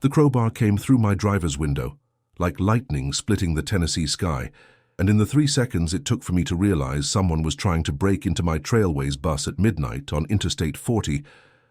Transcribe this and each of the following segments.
The crowbar came through my driver's window, like lightning splitting the Tennessee sky, and in the 3 seconds it took for me to realize someone was trying to break into my Trailways bus at midnight on Interstate 40,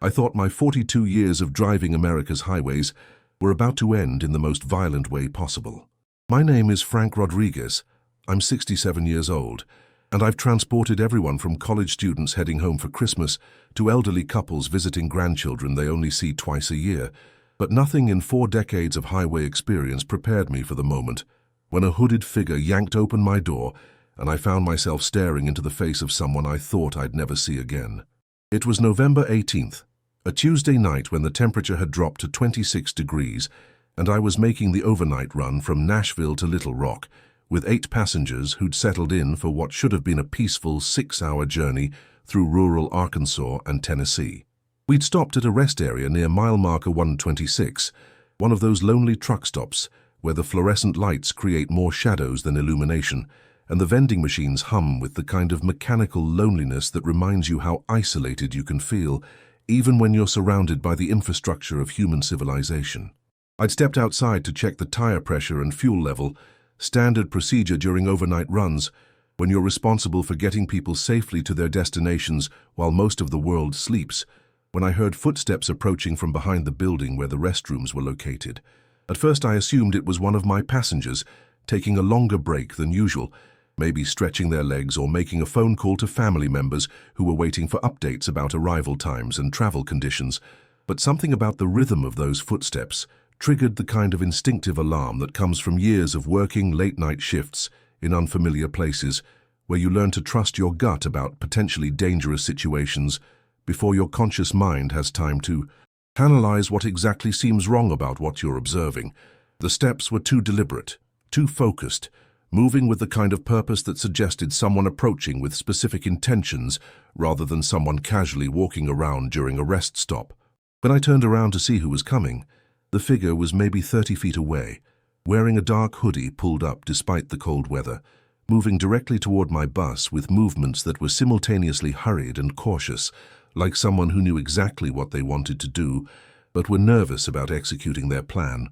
I thought my 42 years of driving America's highways were about to end in the most violent way possible. My name is Frank Rodriguez. I'm 67 years old, and I've transported everyone from college students heading home for Christmas to elderly couples visiting grandchildren they only see twice a year. But nothing in 4 decades of highway experience prepared me for the moment when a hooded figure yanked open my door and I found myself staring into the face of someone I thought I'd never see again. It was November 18th, a Tuesday night when the temperature had dropped to 26 degrees, and I was making the overnight run from Nashville to Little Rock with 8 passengers who'd settled in for what should have been a peaceful 6-hour journey through rural Arkansas and Tennessee. We'd stopped at a rest area near mile marker 126, one of those lonely truck stops where the fluorescent lights create more shadows than illumination, and the vending machines hum with the kind of mechanical loneliness that reminds you how isolated you can feel, even when you're surrounded by the infrastructure of human civilization. I'd stepped outside to check the tire pressure and fuel level, standard procedure during overnight runs, when you're responsible for getting people safely to their destinations while most of the world sleeps, when I heard footsteps approaching from behind the building where the restrooms were located. At first I assumed it was one of my passengers, taking a longer break than usual, maybe stretching their legs or making a phone call to family members who were waiting for updates about arrival times and travel conditions. But something about the rhythm of those footsteps triggered the kind of instinctive alarm that comes from years of working late-night shifts in unfamiliar places, where you learn to trust your gut about potentially dangerous situations before your conscious mind has time to analyze what exactly seems wrong about what you're observing. The steps were too deliberate, too focused, moving with the kind of purpose that suggested someone approaching with specific intentions rather than someone casually walking around during a rest stop. When I turned around to see who was coming, the figure was maybe 30 feet away, wearing a dark hoodie pulled up despite the cold weather, moving directly toward my bus with movements that were simultaneously hurried and cautious, like someone who knew exactly what they wanted to do, but were nervous about executing their plan.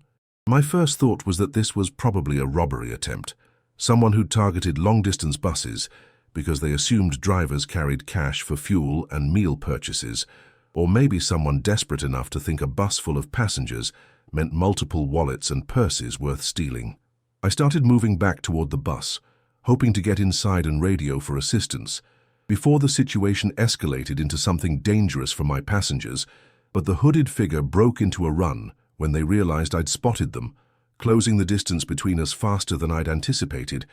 My first thought was that this was probably a robbery attempt, someone who targeted long-distance buses because they assumed drivers carried cash for fuel and meal purchases, or maybe someone desperate enough to think a bus full of passengers meant multiple wallets and purses worth stealing. I started moving back toward the bus, hoping to get inside and radio for assistance, before the situation escalated into something dangerous for my passengers, but the hooded figure broke into a run when they realized I'd spotted them, closing the distance between us faster than I'd anticipated,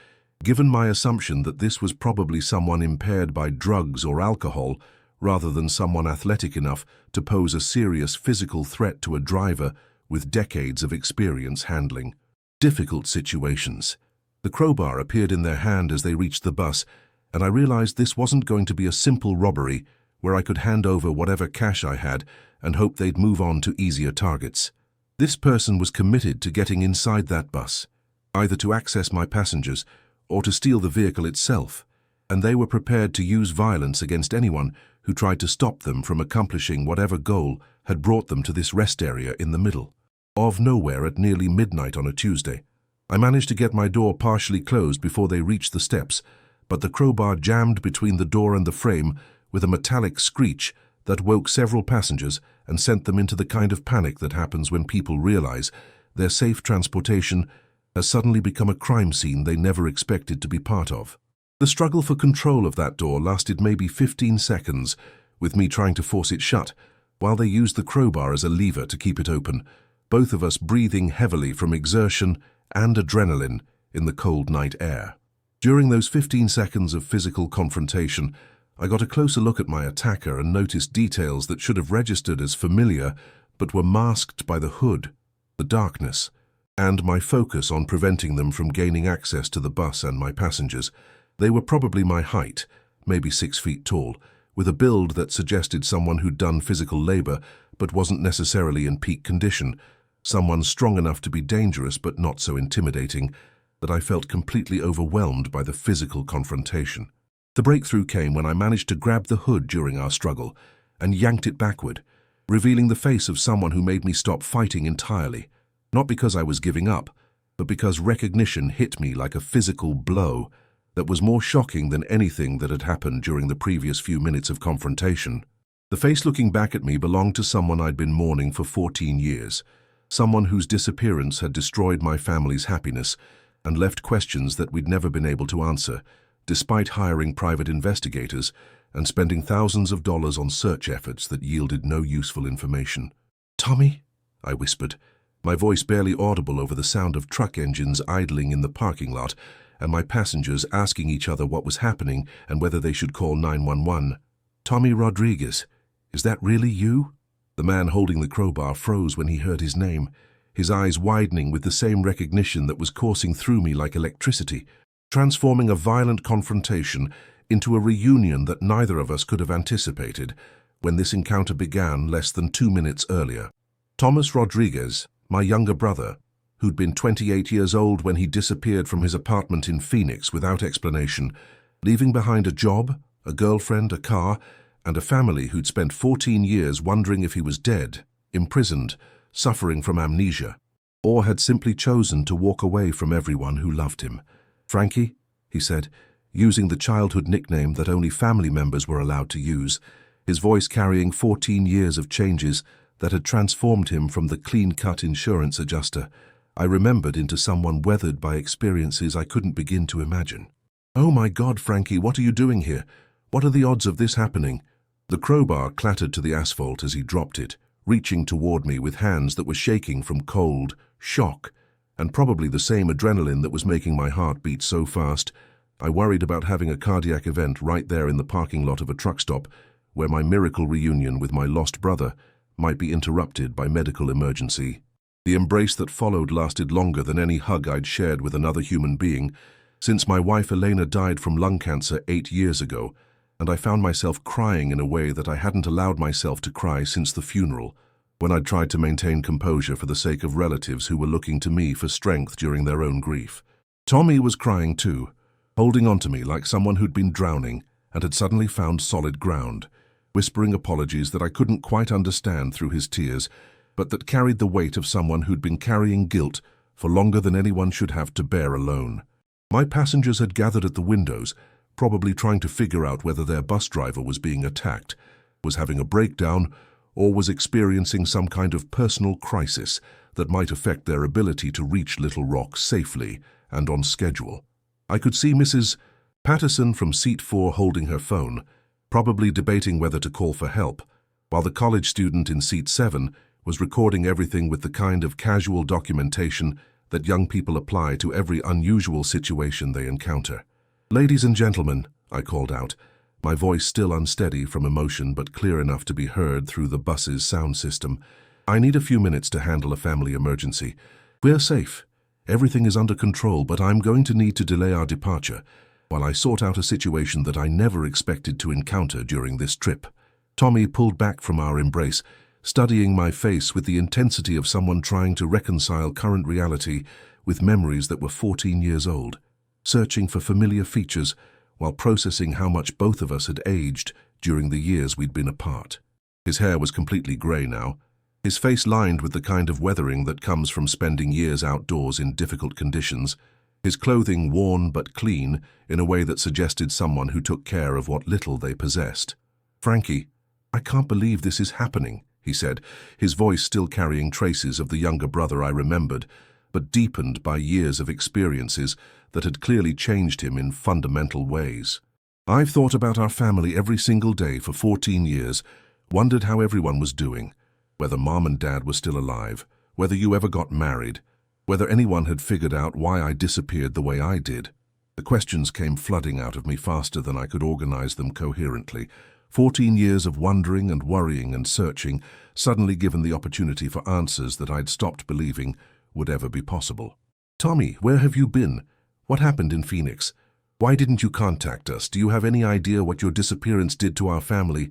given my assumption that this was probably someone impaired by drugs or alcohol rather than someone athletic enough to pose a serious physical threat to a driver with decades of experience handling difficult situations. The crowbar appeared in their hand as they reached the bus, and I realized this wasn't going to be a simple robbery where I could hand over whatever cash I had and hope they'd move on to easier targets. This person was committed to getting inside that bus, either to access my passengers or to steal the vehicle itself, and they were prepared to use violence against anyone who tried to stop them from accomplishing whatever goal had brought them to this rest area in the middle of nowhere at nearly midnight on a Tuesday. I managed to get my door partially closed before they reached the steps, but the crowbar jammed between the door and the frame with a metallic screech that woke several passengers and sent them into the kind of panic that happens when people realize their safe transportation has suddenly become a crime scene they never expected to be part of. The struggle for control of that door lasted maybe 15 seconds, with me trying to force it shut, while they used the crowbar as a lever to keep it open, both of us breathing heavily from exertion and adrenaline in the cold night air. During those 15 seconds of physical confrontation, I got a closer look at my attacker and noticed details that should have registered as familiar but were masked by the hood, the darkness, and my focus on preventing them from gaining access to the bus and my passengers. They were probably my height, maybe 6 feet tall, with a build that suggested someone who'd done physical labor but wasn't necessarily in peak condition, someone strong enough to be dangerous but not so intimidating that I felt completely overwhelmed by the physical confrontation. The breakthrough came when I managed to grab the hood during our struggle and yanked it backward, revealing the face of someone who made me stop fighting entirely. Not because I was giving up, but because recognition hit me like a physical blow that was more shocking than anything that had happened during the previous few minutes of confrontation. The face looking back at me belonged to someone I'd been mourning for 14 years, someone whose disappearance had destroyed my family's happiness and left questions that we'd never been able to answer, despite hiring private investigators and spending thousands of dollars on search efforts that yielded no useful information. "Tommy?" I whispered, my voice barely audible over the sound of truck engines idling in the parking lot and my passengers asking each other what was happening and whether they should call 911. "Tommy Rodriguez, is that really you?" The man holding the crowbar froze when he heard his name, his eyes widening with the same recognition that was coursing through me like electricity, transforming a violent confrontation into a reunion that neither of us could have anticipated when this encounter began less than 2 minutes earlier. Thomas Rodriguez, my younger brother, who'd been 28 years old when he disappeared from his apartment in Phoenix without explanation, leaving behind a job, a girlfriend, a car, and a family who'd spent 14 years wondering if he was dead, imprisoned, suffering from amnesia, or had simply chosen to walk away from everyone who loved him. "Frankie," he said, using the childhood nickname that only family members were allowed to use, his voice carrying 14 years of changes that had transformed him from the clean-cut insurance adjuster I remembered into someone weathered by experiences I couldn't begin to imagine. "Oh my God, Frankie, what are you doing here? What are the odds of this happening?" The crowbar clattered to the asphalt as he dropped it, reaching toward me with hands that were shaking from cold, shock, and probably the same adrenaline that was making my heart beat so fast. I worried about having a cardiac event right there in the parking lot of a truck stop, where my miracle reunion with my lost brother might be interrupted by medical emergency. The embrace that followed lasted longer than any hug I'd shared with another human being, since my wife Elena died from lung cancer 8 years ago, and I found myself crying in a way that I hadn't allowed myself to cry since the funeral, when I'd tried to maintain composure for the sake of relatives who were looking to me for strength during their own grief. Tommy was crying too, holding onto me like someone who'd been drowning and had suddenly found solid ground, whispering apologies that I couldn't quite understand through his tears, but that carried the weight of someone who'd been carrying guilt for longer than anyone should have to bear alone. My passengers had gathered at the windows, probably trying to figure out whether their bus driver was being attacked, was having a breakdown, or was experiencing some kind of personal crisis that might affect their ability to reach Little Rock safely and on schedule. I could see Mrs. Patterson from seat 4 holding her phone, probably debating whether to call for help, while the college student in seat 7 was recording everything with the kind of casual documentation that young people apply to every unusual situation they encounter. "Ladies and gentlemen," I called out, my voice still unsteady from emotion but clear enough to be heard through the bus's sound system, "I need a few minutes to handle a family emergency. We're safe. Everything is under control, but I'm going to need to delay our departure while I sort out a situation that I never expected to encounter during this trip." Tommy pulled back from our embrace, studying my face with the intensity of someone trying to reconcile current reality with memories that were 14 years old, searching for familiar features while processing how much both of us had aged during the years we'd been apart. His hair was completely grey now, his face lined with the kind of weathering that comes from spending years outdoors in difficult conditions, his clothing worn but clean in a way that suggested someone who took care of what little they possessed. "Frankie, I can't believe this is happening," he said, his voice still carrying traces of the younger brother I remembered, but deepened by years of experiences that had clearly changed him in fundamental ways. "I've thought about our family every single day for 14 years, wondered how everyone was doing, whether Mom and Dad were still alive, whether you ever got married, whether anyone had figured out why I disappeared the way I did." The questions came flooding out of me faster than I could organize them coherently. 14 years of wondering and worrying and searching, suddenly given the opportunity for answers that I'd stopped believing would ever be possible. "Tommy, where have you been? What happened in Phoenix? Why didn't you contact us? Do you have any idea what your disappearance did to our family?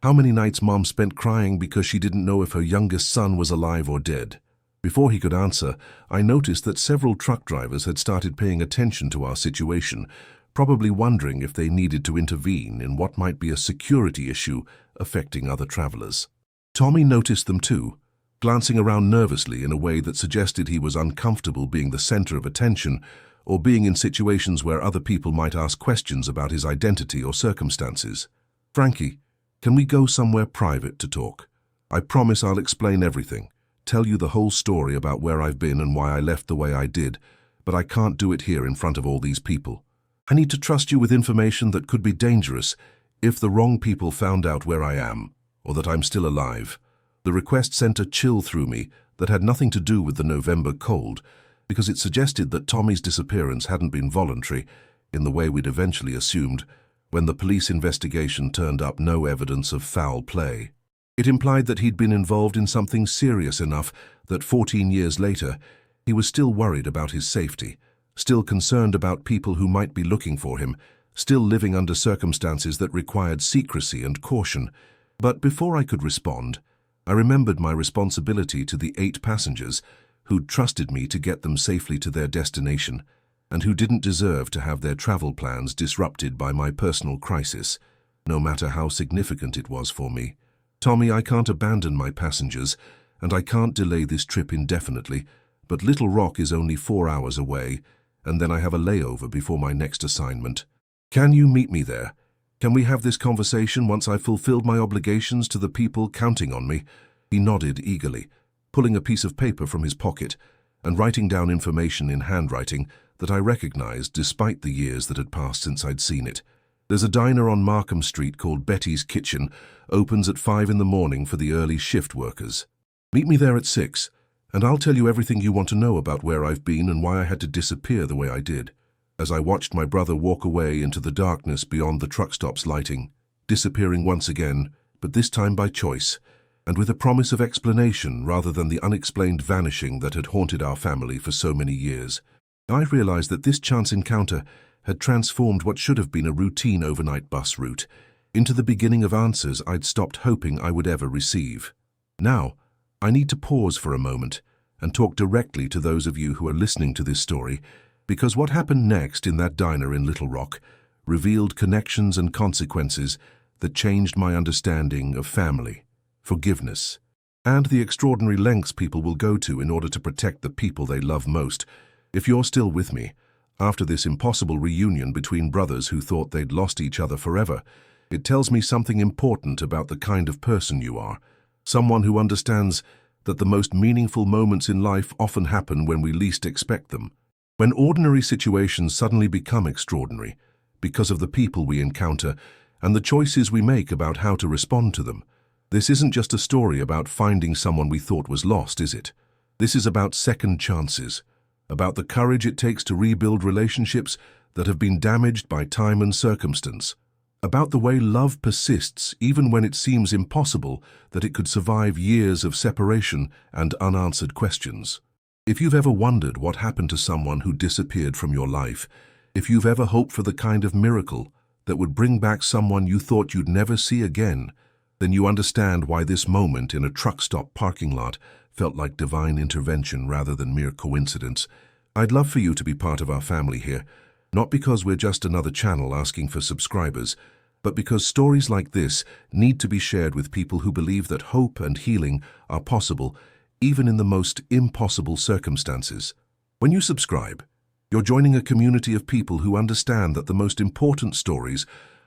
How many nights Mom spent crying because she didn't know if her youngest son was alive or dead?" Before he could answer, I noticed that several truck drivers had started paying attention to our situation, probably wondering if they needed to intervene in what might be a security issue affecting other travelers. Tommy noticed them too, glancing around nervously in a way that suggested he was uncomfortable being the center of attention or being in situations where other people might ask questions about his identity or circumstances. "Frankie, can we go somewhere private to talk? I promise I'll explain everything, tell you the whole story about where I've been and why I left the way I did, but I can't do it here in front of all these people. I need to trust you with information that could be dangerous if the wrong people found out where I am, or that I'm still alive." The request sent a chill through me that had nothing to do with the November cold, because it suggested that Tommy's disappearance hadn't been voluntary, in the way we'd eventually assumed, when the police investigation turned up no evidence of foul play. It implied that he'd been involved in something serious enough that 14 years later, he was still worried about his safety, still concerned about people who might be looking for him, still living under circumstances that required secrecy and caution. But before I could respond, I remembered my responsibility to the 8 passengers who'd trusted me to get them safely to their destination and who didn't deserve to have their travel plans disrupted by my personal crisis, no matter how significant it was for me. "Tommy, I can't abandon my passengers and I can't delay this trip indefinitely, but Little Rock is only 4 hours away and then I have a layover before my next assignment. Can you meet me there? Can we have this conversation once I've fulfilled my obligations to the people counting on me?" He nodded eagerly, pulling a piece of paper from his pocket and writing down information in handwriting that I recognized despite the years that had passed since I'd seen it. "There's a diner on Markham Street called Betty's Kitchen, opens at 5 in the morning for the early shift workers. Meet me there at 6, and I'll tell you everything you want to know about where I've been and why I had to disappear the way I did." As I watched my brother walk away into the darkness beyond the truck stop's lighting, disappearing once again, but this time by choice, and with a promise of explanation rather than the unexplained vanishing that had haunted our family for so many years, I realized that this chance encounter had transformed what should have been a routine overnight bus route into the beginning of answers I'd stopped hoping I would ever receive. Now, I need to pause for a moment and talk directly to those of you who are listening to this story, because what happened next in that diner in Little Rock revealed connections and consequences that changed my understanding of family, forgiveness, and the extraordinary lengths people will go to in order to protect the people they love most. If you're still with me, after this impossible reunion between brothers who thought they'd lost each other forever, it tells me something important about the kind of person you are, someone who understands that the most meaningful moments in life often happen when we least expect them. When ordinary situations suddenly become extraordinary because of the people we encounter and the choices we make about how to respond to them. This isn't just a story about finding someone we thought was lost, is it? This is about second chances, about the courage it takes to rebuild relationships that have been damaged by time and circumstance, about the way love persists even when it seems impossible that it could survive years of separation and unanswered questions. If you've ever wondered what happened to someone who disappeared from your life, if you've ever hoped for the kind of miracle that would bring back someone you thought you'd never see again, then you understand why this moment in a truck stop parking lot felt like divine intervention rather than mere coincidence. I'd love for you to be part of our family here, not because we're just another channel asking for subscribers, but because stories like this need to be shared with people who believe that hope and healing are possible even in the most impossible circumstances. When you subscribe, you're joining a community of people who understand that the most important stories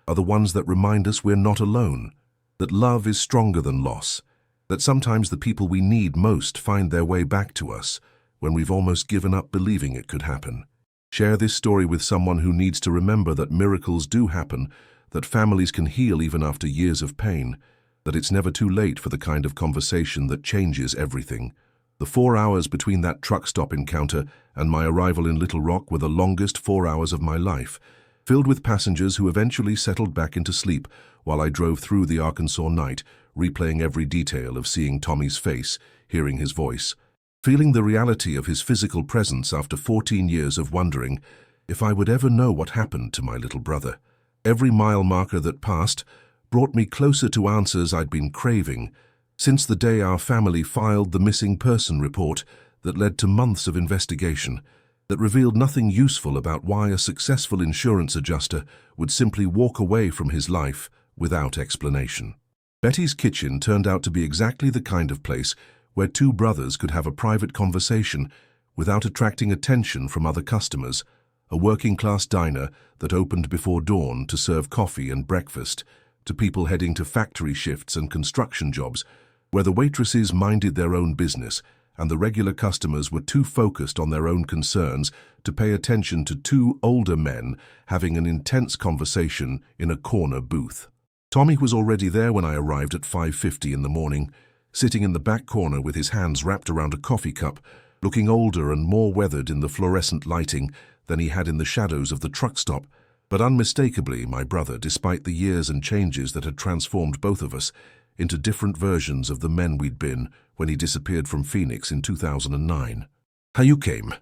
are the ones that remind us we're not alone, that love is stronger than loss, that sometimes the people we need most find their way back to us when we've almost given up believing it could happen. Share this story with someone who needs to remember that miracles do happen, that families can heal even after years of pain, that it's never too late for the kind of conversation that changes everything. The 4 hours between that truck stop encounter and my arrival in Little Rock were the longest 4 hours of my life, filled with passengers who eventually settled back into sleep while I drove through the Arkansas night, replaying every detail of seeing Tommy's face, hearing his voice, feeling the reality of his physical presence after 14 years of wondering if I would ever know what happened to my little brother. Every mile marker that passed brought me closer to answers I'd been craving since the day our family filed the missing person report that led to months of investigation that revealed nothing useful about why a successful insurance adjuster would simply walk away from his life without explanation. Betty's Kitchen turned out to be exactly the kind of place where two brothers could have a private conversation without attracting attention from other customers, a working-class diner that opened before dawn to serve coffee and breakfast to people heading to factory shifts and construction jobs, where the waitresses minded their own business and the regular customers were too focused on their own concerns to pay attention to two older men having an intense conversation in a corner booth. Tommy was already there when I arrived at 5:50 in the morning, sitting in the back corner with his hands wrapped around a coffee cup, looking older and more weathered in the fluorescent lighting than he had in the shadows of the truck stop, but unmistakably my brother, despite the years and changes that had transformed both of us into different versions of the men we'd been when he disappeared from Phoenix in 2009. "How you came?"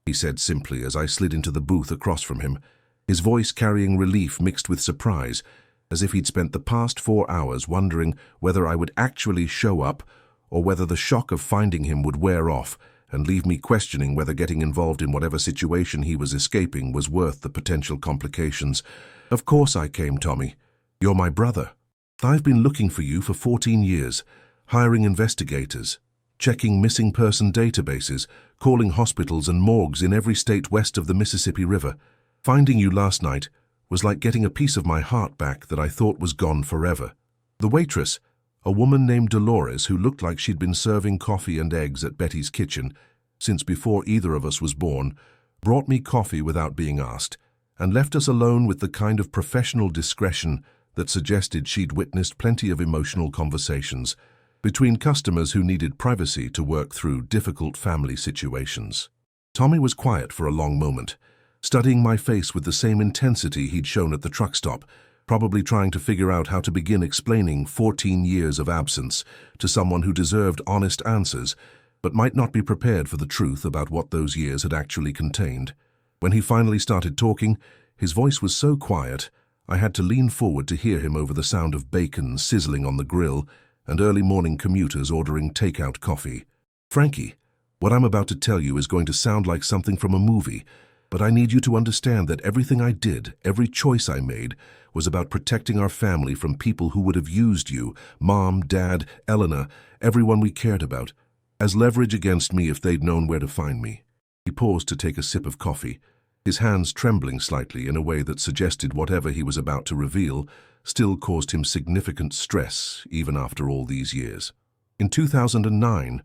he said simply as I slid into the booth across from him, his voice carrying relief mixed with surprise, as if he'd spent the past 4 hours wondering whether I would actually show up or whether the shock of finding him would wear off and leave me questioning whether getting involved in whatever situation he was escaping was worth the potential complications. "Of course I came, Tommy. You're my brother. I've been looking for you for 14 years, hiring investigators, checking missing person databases, calling hospitals and morgues in every state west of the Mississippi River. Finding you last night was like getting a piece of my heart back that I thought was gone forever." The waitress, a woman named Dolores who looked like she'd been serving coffee and eggs at Betty's kitchen since before either of us was born, brought me coffee without being asked and left us alone with the kind of professional discretion that suggested she'd witnessed plenty of emotional conversations between customers who needed privacy to work through difficult family situations. Tommy was quiet for a long moment, studying my face with the same intensity he'd shown at the truck stop, probably trying to figure out how to begin explaining 14 years of absence to someone who deserved honest answers, but might not be prepared for the truth about what those years had actually contained. When he finally started talking, his voice was so quiet, I had to lean forward to hear him over the sound of bacon sizzling on the grill and early morning commuters ordering takeout coffee. "Frankie, what I'm about to tell you is going to sound like something from a movie, but I need you to understand that everything I did, every choice I made, was about protecting our family from people who would have used you, Mom, Dad, Eleanor, everyone we cared about, as leverage against me if they'd known where to find me." He paused to take a sip of coffee, his hands trembling slightly in a way that suggested whatever he was about to reveal still caused him significant stress even after all these years. "In 2009,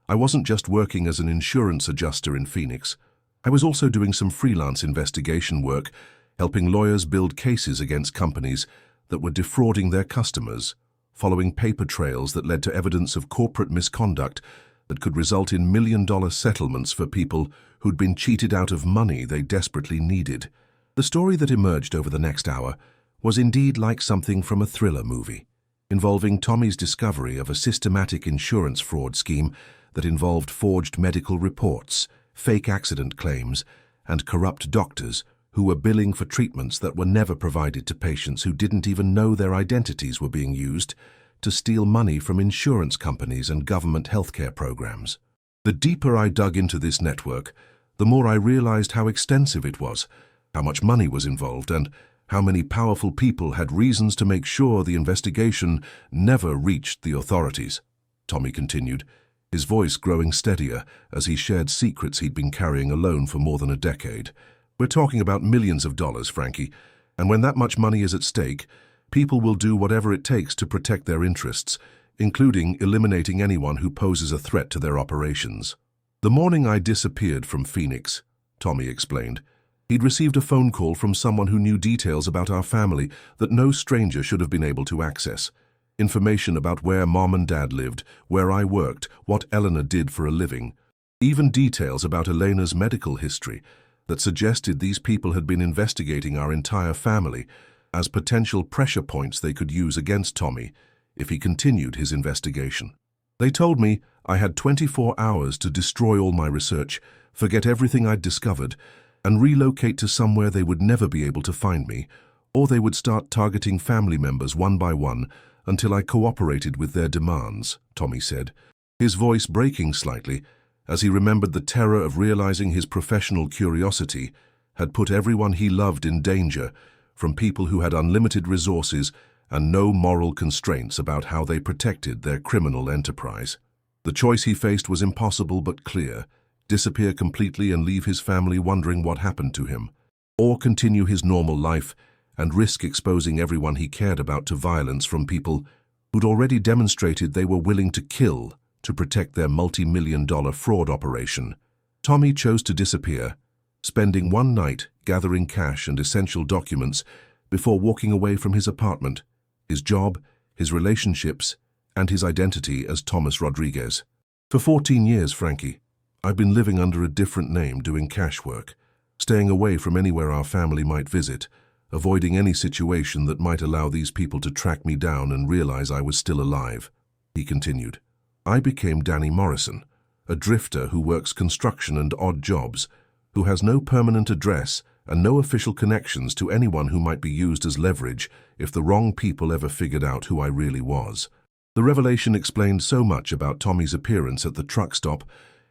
I wasn't just working as an insurance adjuster in Phoenix. I was also doing some freelance investigation work, helping lawyers build cases against companies that were defrauding their customers, following paper trails that led to evidence of corporate misconduct that could result in million-dollar settlements for people who'd been cheated out of money they desperately needed. The story that emerged over the next hour was indeed like something from a thriller movie, involving Tommy's discovery of a systematic insurance fraud scheme that involved forged medical reports, fake accident claims, and corrupt doctors who were billing for treatments that were never provided to patients who didn't even know their identities were being used to steal money from insurance companies and government healthcare programs. The deeper I dug into this network, the more I realized how extensive it was, how much money was involved, and how many powerful people had reasons to make sure the investigation never reached the authorities. Tommy continued, his voice growing steadier as he shared secrets he'd been carrying alone for more than a decade. "We're talking about millions of dollars, Frankie, and when that much money is at stake, people will do whatever it takes to protect their interests, including eliminating anyone who poses a threat to their operations." "The morning I disappeared from Phoenix," Tommy explained, "he'd received a phone call from someone who knew details about our family that no stranger should have been able to access. Information about where Mom and Dad lived, where I worked, what Eleanor did for a living. Even details about Elena's medical history that suggested these people had been investigating our entire family as potential pressure points they could use against Tommy if he continued his investigation. They told me I had 24 hours to destroy all my research, forget everything I'd discovered, and relocate to somewhere they would never be able to find me, or they would start targeting family members one by one until I cooperated with their demands," Tommy said, his voice breaking slightly as he remembered the terror of realizing his professional curiosity had put everyone he loved in danger from people who had unlimited resources and no moral constraints about how they protected their criminal enterprise. The choice he faced was impossible but clear: disappear completely and leave his family wondering what happened to him, or continue his normal life and risk exposing everyone he cared about to violence from people who'd already demonstrated they were willing to kill to protect their multi-million-dollar fraud operation. Tommy chose to disappear, spending one night gathering cash and essential documents before walking away from his apartment, his job, his relationships, and his identity as Thomas Rodriguez. For 14 years, Frankie, I've been living under a different name doing cash work, staying away from anywhere our family might visit, avoiding any situation that might allow these people to track me down and realize I was still alive. He continued. I became Danny Morrison, a drifter who works construction and odd jobs, who has no permanent address and no official connections to anyone who might be used as leverage if the wrong people ever figured out who I really was. The revelation explained so much about Tommy's appearance at the truck stop,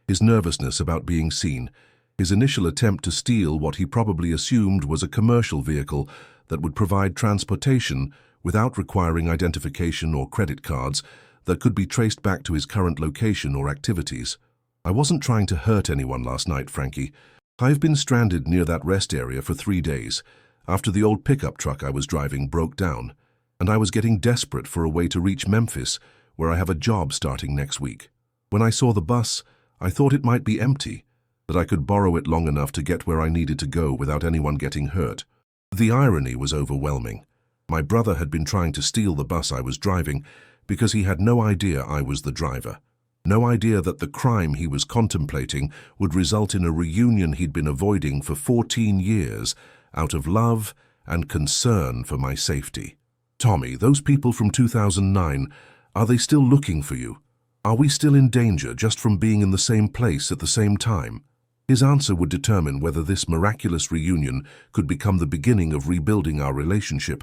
his nervousness about being seen, his initial attempt to steal what he probably assumed was a commercial vehicle that would provide transportation without requiring identification or credit cards that could be traced back to his current location or activities. I wasn't trying to hurt anyone last night, Frankie. I've been stranded near that rest area for 3 days after the old pickup truck I was driving broke down, and I was getting desperate for a way to reach Memphis, where I have a job starting next week. When I saw the bus, I thought it might be empty, that I could borrow it long enough to get where I needed to go without anyone getting hurt. The irony was overwhelming. My brother had been trying to steal the bus I was driving because he had no idea I was the driver. No idea that the crime he was contemplating would result in a reunion he'd been avoiding for 14 years out of love and concern for my safety. Tommy, those people from 2009, are they still looking for you? Are we still in danger just from being in the same place at the same time? His answer would determine whether this miraculous reunion could become the beginning of rebuilding our relationship,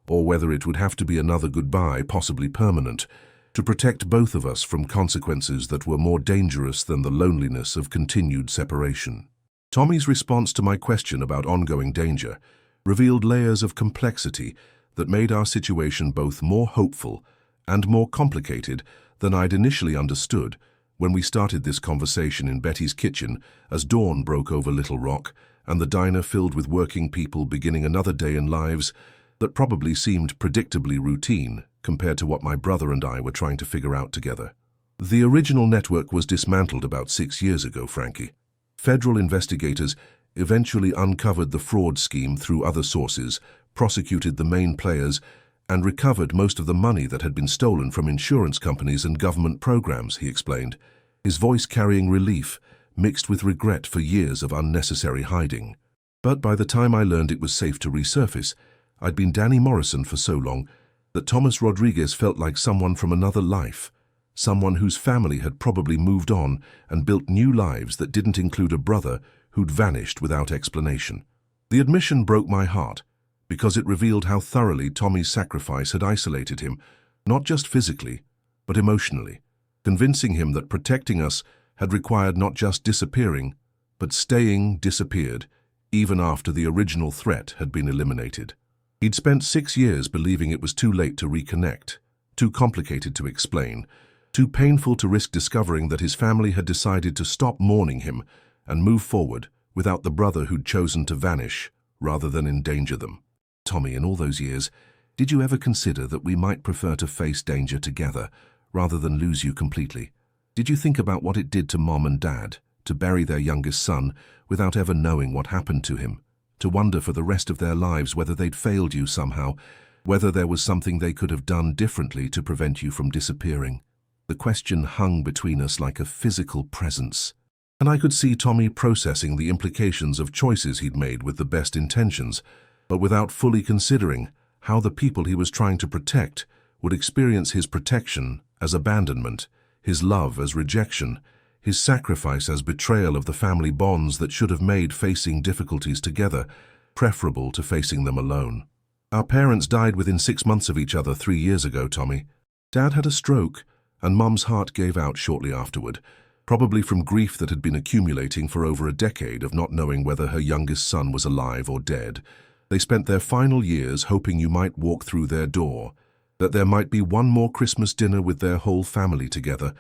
or whether it would have to be another goodbye, possibly permanent, to protect both of us from consequences that were more dangerous than the loneliness of continued separation. Tommy's response to my question about ongoing danger revealed layers of complexity that made our situation both more hopeful and more complicated than I'd initially understood when we started this conversation in Betty's kitchen as dawn broke over Little Rock and the diner filled with working people beginning another day in lives that probably seemed predictably routine compared to what my brother and I were trying to figure out together. The original network was dismantled about 6 years ago, Frankie. Federal investigators eventually uncovered the fraud scheme through other sources, prosecuted the main players, and recovered most of the money that had been stolen from insurance companies and government programs, he explained, his voice carrying relief mixed with regret for years of unnecessary hiding. But by the time I learned it was safe to resurface, I'd been Danny Morrison for so long that Thomas Rodriguez felt like someone from another life, someone whose family had probably moved on and built new lives that didn't include a brother who'd vanished without explanation. The admission broke my heart, because it revealed how thoroughly Tommy's sacrifice had isolated him, not just physically, but emotionally, convincing him that protecting us had required not just disappearing, but staying disappeared, even after the original threat had been eliminated. He'd spent 6 years believing it was too late to reconnect, too complicated to explain, too painful to risk discovering that his family had decided to stop mourning him and move forward without the brother who'd chosen to vanish rather than endanger them. Tommy, in all those years, did you ever consider that we might prefer to face danger together rather than lose you completely? Did you think about what it did to Mom and Dad to bury their youngest son without ever knowing what happened to him? To wonder for the rest of their lives whether they'd failed you somehow, whether there was something they could have done differently to prevent you from disappearing? The question hung between us like a physical presence, and I could see Tommy processing the implications of choices he'd made with the best intentions, but without fully considering how the people he was trying to protect would experience his protection as abandonment, his love as rejection, his sacrifice as betrayal of the family bonds that should have made facing difficulties together preferable to facing them alone. Our parents died within 6 months of each other 3 years ago, Tommy. Dad had a stroke, and Mum's heart gave out shortly afterward, probably from grief that had been accumulating for over a decade of not knowing whether her youngest son was alive or dead. They spent their final years hoping you might walk through their door, that there might be one more Christmas dinner with their whole family together,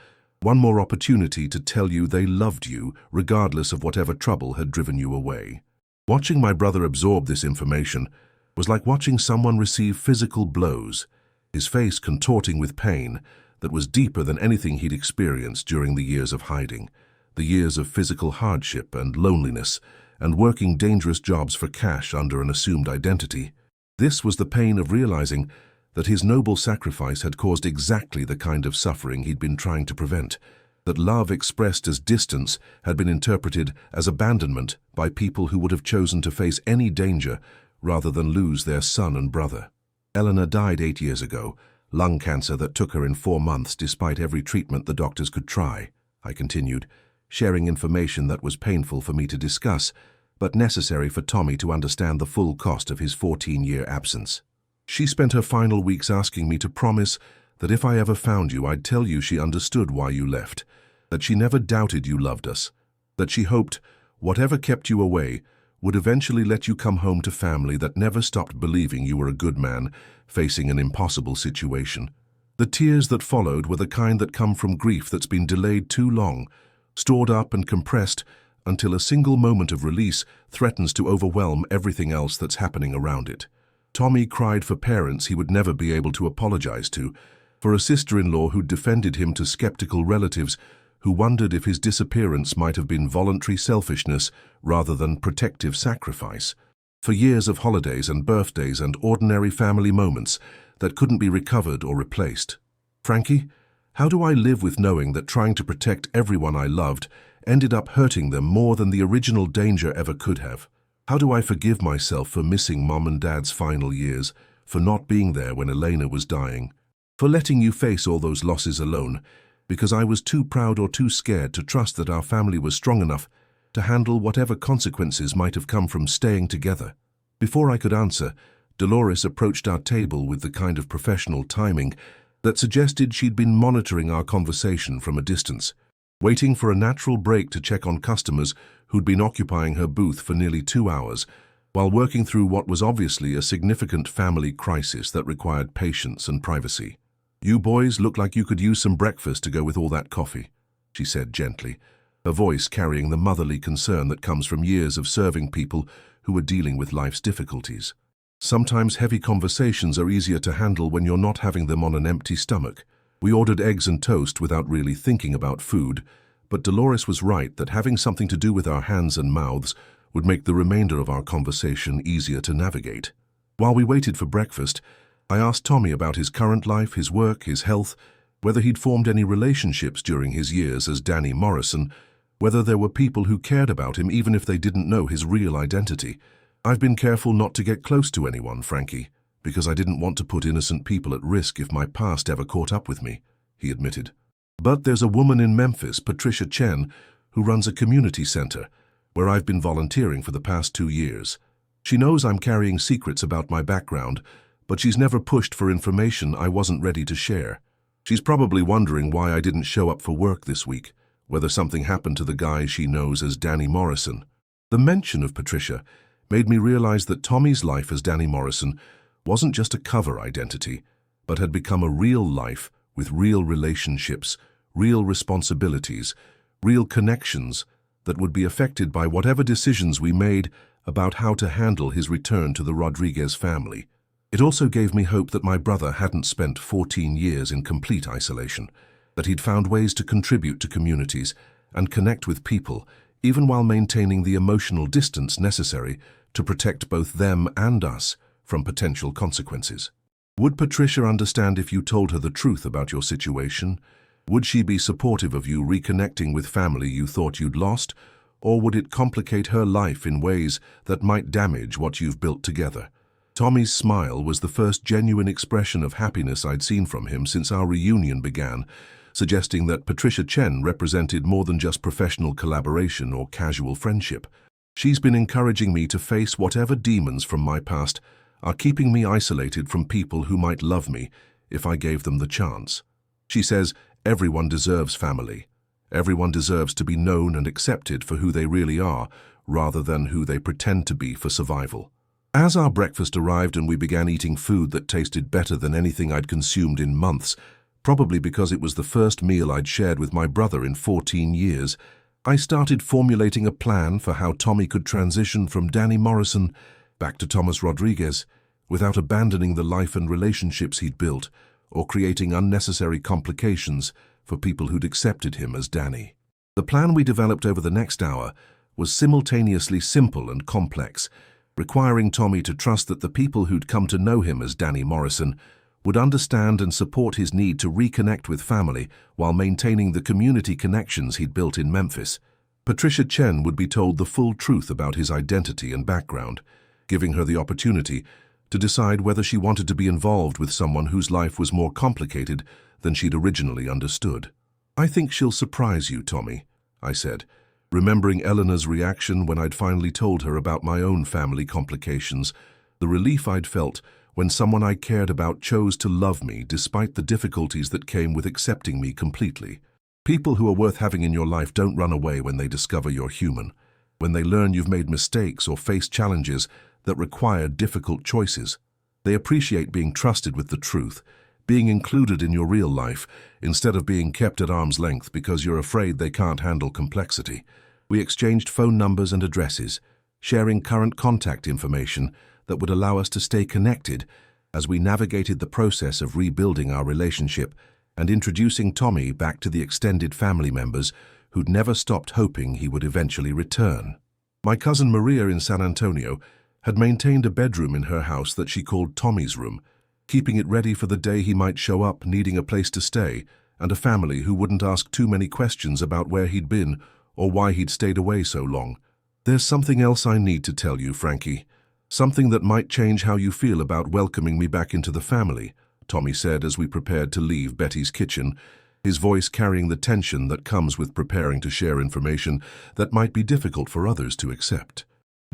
One more opportunity to tell you they loved you, regardless of whatever trouble had driven you away. Watching my brother absorb this information was like watching someone receive physical blows, his face contorting with pain that was deeper than anything he'd experienced during the years of hiding, the years of physical hardship and loneliness, and working dangerous jobs for cash under an assumed identity. This was the pain of realizing that his noble sacrifice had caused exactly the kind of suffering he'd been trying to prevent, that love expressed as distance had been interpreted as abandonment by people who would have chosen to face any danger rather than lose their son and brother. Eleanor died 8 years ago, lung cancer that took her in 4 months despite every treatment the doctors could try, I continued, sharing information that was painful for me to discuss, but necessary for Tommy to understand the full cost of his 14-year absence. She spent her final weeks asking me to promise that if I ever found you, I'd tell you she understood why you left, that she never doubted you loved us, that she hoped whatever kept you away would eventually let you come home to family that never stopped believing you were a good man facing an impossible situation. The tears that followed were the kind that come from grief that's been delayed too long, stored up and compressed until a single moment of release threatens to overwhelm everything else that's happening around it. Tommy cried for parents he would never be able to apologize to, for a sister-in-law who'd defended him to skeptical relatives who wondered if his disappearance might have been voluntary selfishness rather than protective sacrifice, for years of holidays and birthdays and ordinary family moments that couldn't be recovered or replaced. Frankie, how do I live with knowing that trying to protect everyone I loved ended up hurting them more than the original danger ever could have? How do I forgive myself for missing Mom and Dad's final years, for not being there when Elena was dying, for letting you face all those losses alone, because I was too proud or too scared to trust that our family was strong enough to handle whatever consequences might have come from staying together? Before I could answer, Dolores approached our table with the kind of professional timing that suggested she'd been monitoring our conversation from a distance, waiting for a natural break to check on customers who'd been occupying her booth for nearly 2 hours, while working through what was obviously a significant family crisis that required patience and privacy. "You boys look like you could use some breakfast to go with all that coffee," she said gently, her voice carrying the motherly concern that comes from years of serving people who are dealing with life's difficulties. Sometimes heavy conversations are easier to handle when you're not having them on an empty stomach. We ordered eggs and toast without really thinking about food, but Dolores was right that having something to do with our hands and mouths would make the remainder of our conversation easier to navigate. While we waited for breakfast, I asked Tommy about his current life, his work, his health, whether he'd formed any relationships during his years as Danny Morrison, whether there were people who cared about him even if they didn't know his real identity. "I've been careful not to get close to anyone, Frankie, because I didn't want to put innocent people at risk if my past ever caught up with me," he admitted. "But there's a woman in Memphis, Patricia Chen, who runs a community center, where I've been volunteering for the past 2 years. She knows I'm carrying secrets about my background, but she's never pushed for information I wasn't ready to share. She's probably wondering why I didn't show up for work this week, whether something happened to the guy she knows as Danny Morrison." The mention of Patricia made me realize that Tommy's life as Danny Morrison wasn't just a cover identity, but had become a real life with real relationships, real responsibilities, real connections that would be affected by whatever decisions we made about how to handle his return to the Rodriguez family. It also gave me hope that my brother hadn't spent 14 years in complete isolation, that he'd found ways to contribute to communities and connect with people, even while maintaining the emotional distance necessary to protect both them and us from potential consequences. Would Patricia understand if you told her the truth about your situation? Would she be supportive of you reconnecting with family you thought you'd lost? Or would it complicate her life in ways that might damage what you've built together? Tommy's smile was the first genuine expression of happiness I'd seen from him since our reunion began, suggesting that Patricia Chen represented more than just professional collaboration or casual friendship. She's been encouraging me to face whatever demons from my past are keeping me isolated from people who might love me if I gave them the chance. She says everyone deserves family. Everyone deserves to be known and accepted for who they really are, rather than who they pretend to be for survival. As our breakfast arrived and we began eating food that tasted better than anything I'd consumed in months, Probably because it was the first meal I'd shared with my brother in 14 years, I started formulating a plan for how Tommy could transition from Danny Morrison back to Thomas Rodriguez without abandoning the life and relationships he'd built or creating unnecessary complications for people who'd accepted him as Danny. The plan we developed over the next hour was simultaneously simple and complex, requiring Tommy to trust that the people who'd come to know him as Danny Morrison would understand and support his need to reconnect with family while maintaining the community connections he'd built in Memphis. Patricia Chen would be told the full truth about his identity and background, giving her the opportunity to decide whether she wanted to be involved with someone whose life was more complicated than she'd originally understood. "I think she'll surprise you, Tommy," I said, remembering Eleanor's reaction when I'd finally told her about my own family complications, the relief I'd felt when someone I cared about chose to love me despite the difficulties that came with accepting me completely. People who are worth having in your life don't run away when they discover you're human, when they learn you've made mistakes or faced challenges that require difficult choices. They appreciate being trusted with the truth, being included in your real life, instead of being kept at arm's length because you're afraid they can't handle complexity. We exchanged phone numbers and addresses, sharing current contact information that would allow us to stay connected as we navigated the process of rebuilding our relationship and introducing Tommy back to the extended family members who'd never stopped hoping he would eventually return. My cousin Maria in San Antonio had maintained a bedroom in her house that she called Tommy's room, keeping it ready for the day he might show up needing a place to stay and a family who wouldn't ask too many questions about where he'd been or why he'd stayed away so long. "There's something else I need to tell you, Frankie. Something that might change how you feel about welcoming me back into the family," Tommy said as we prepared to leave Betty's kitchen, his voice carrying the tension that comes with preparing to share information that might be difficult for others to accept.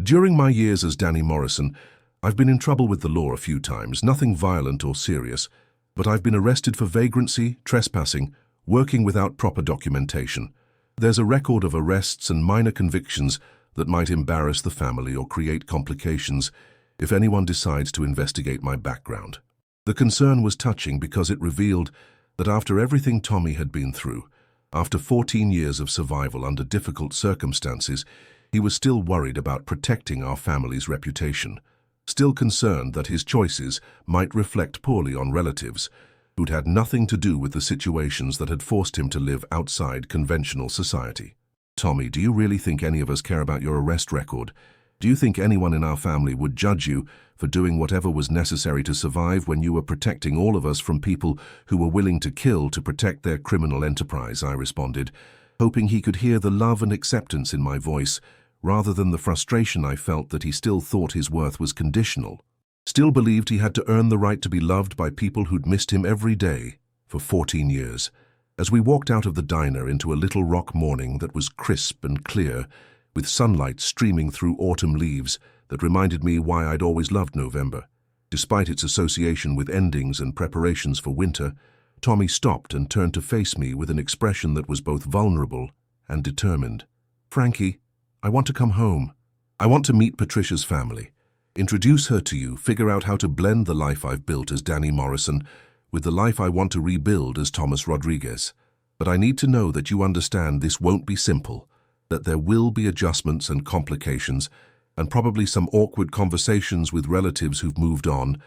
"During my years as Danny Morrison, I've been in trouble with the law a few times, nothing violent or serious, but I've been arrested for vagrancy, trespassing, working without proper documentation. There's a record of arrests and minor convictions that might embarrass the family or create complications if anyone decides to investigate my background." The concern was touching because it revealed that after everything Tommy had been through, after 14 years of survival under difficult circumstances, he was still worried about protecting our family's reputation, still concerned that his choices might reflect poorly on relatives who'd had nothing to do with the situations that had forced him to live outside conventional society. "Tommy, do you really think any of us care about your arrest record? Do you think anyone in our family would judge you for doing whatever was necessary to survive when you were protecting all of us from people who were willing to kill to protect their criminal enterprise?" I responded, hoping he could hear the love and acceptance in my voice, rather than the frustration I felt that he still thought his worth was conditional, still believed he had to earn the right to be loved by people who'd missed him every day for 14 years. As we walked out of the diner into a Little Rock morning that was crisp and clear, with sunlight streaming through autumn leaves that reminded me why I'd always loved November. Despite its association with endings and preparations for winter, Tommy stopped and turned to face me with an expression that was both vulnerable and determined. "Frankie, I want to come home. I want to meet Patricia's family, introduce her to you, figure out how to blend the life I've built as Danny Morrison with the life I want to rebuild as Thomas Rodriguez. But I need to know that you understand this won't be simple, that there will be adjustments and complications, and probably some awkward conversations with relatives who've moved on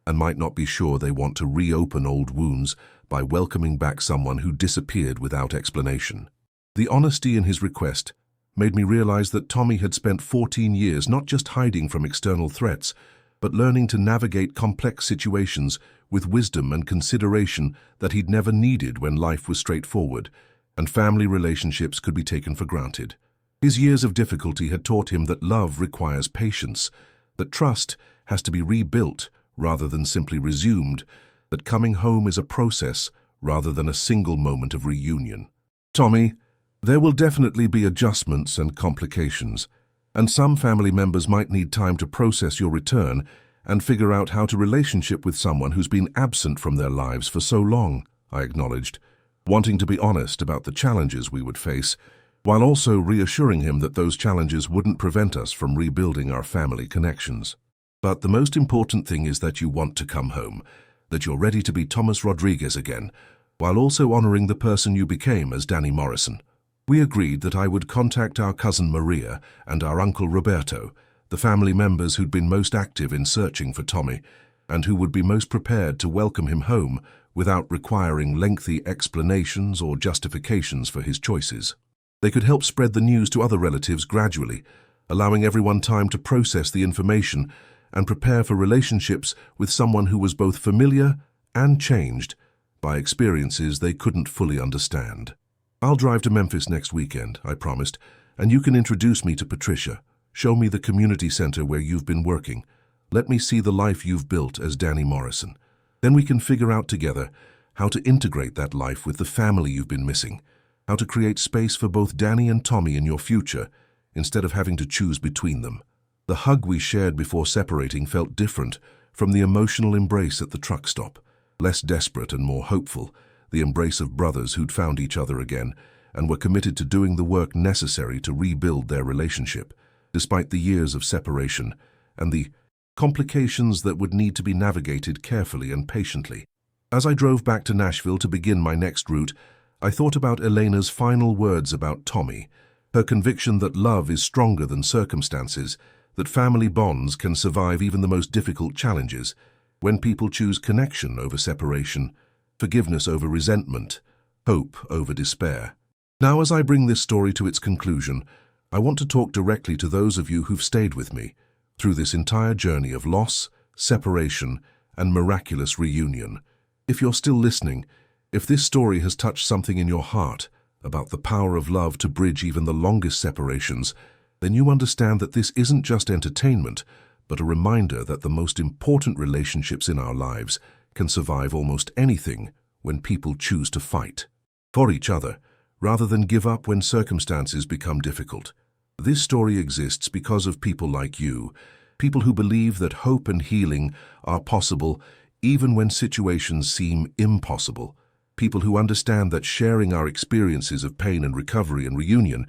and might not be sure they want to reopen old wounds by welcoming back someone who disappeared without explanation." The honesty in his request made me realize that Tommy had spent 14 years not just hiding from external threats, but learning to navigate complex situations with wisdom and consideration that he'd never needed when life was straightforward and family relationships could be taken for granted. His years of difficulty had taught him that love requires patience, that trust has to be rebuilt rather than simply resumed, that coming home is a process rather than a single moment of reunion. "Tommy, there will definitely be adjustments and complications, and some family members might need time to process your return and figure out how to relationship with someone who's been absent from their lives for so long," I acknowledged, wanting to be honest about the challenges we would face, while also reassuring him that those challenges wouldn't prevent us from rebuilding our family connections. "But the most important thing is that you want to come home, that you're ready to be Thomas Rodriguez again, while also honoring the person you became as Danny Morrison. We agreed that I would contact our cousin Maria and our uncle Roberto, the family members who'd been most active in searching for Tommy, and who would be most prepared to welcome him home without requiring lengthy explanations or justifications for his choices. They could help spread the news to other relatives gradually, allowing everyone time to process the information and prepare for relationships with someone who was both familiar and changed by experiences they couldn't fully understand. "I'll drive to Memphis next weekend," I promised, "and you can introduce me to Patricia. Show me the community center where you've been working. Let me see the life you've built as Danny Morrison. Then we can figure out together how to integrate that life with the family you've been missing, how to create space for both Danny and Tommy in your future, instead of having to choose between them." The hug we shared before separating felt different from the emotional embrace at the truck stop, less desperate and more hopeful, the embrace of brothers who'd found each other again and were committed to doing the work necessary to rebuild their relationship, despite the years of separation and the complications that would need to be navigated carefully and patiently. As I drove back to Nashville to begin my next route, I thought about Elena's final words about Tommy, her conviction that love is stronger than circumstances, that family bonds can survive even the most difficult challenges, when people choose connection over separation, forgiveness over resentment, hope over despair. Now, as I bring this story to its conclusion, I want to talk directly to those of you who've stayed with me through this entire journey of loss, separation, and miraculous reunion. If you're still listening, if this story has touched something in your heart about the power of love to bridge even the longest separations, then you understand that this isn't just entertainment, but a reminder that the most important relationships in our lives can survive almost anything when people choose to fight for each other, rather than give up when circumstances become difficult. This story exists because of people like you, people who believe that hope and healing are possible even when situations seem impossible, people who understand that sharing our experiences of pain and recovery and reunion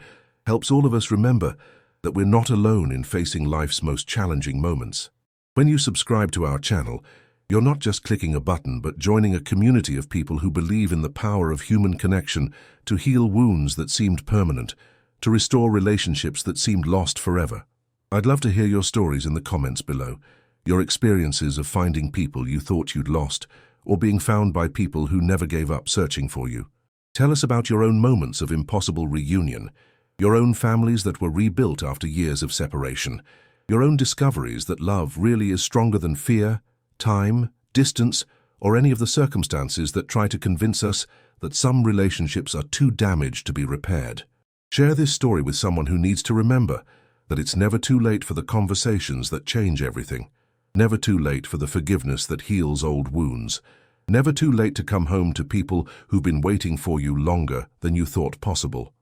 helps all of us remember that we're not alone in facing life's most challenging moments. When you subscribe to our channel, you're not just clicking a button, but joining a community of people who believe in the power of human connection to heal wounds that seemed permanent, to restore relationships that seemed lost forever. I'd love to hear your stories in the comments below, your experiences of finding people you thought you'd lost, or being found by people who never gave up searching for you. Tell us about your own moments of impossible reunion, your own families that were rebuilt after years of separation, your own discoveries that love really is stronger than fear, time, distance, or any of the circumstances that try to convince us that some relationships are too damaged to be repaired. Share this story with someone who needs to remember that it's never too late for the conversations that change everything, never too late for the forgiveness that heals old wounds, never too late to come home to people who've been waiting for you longer than you thought possible.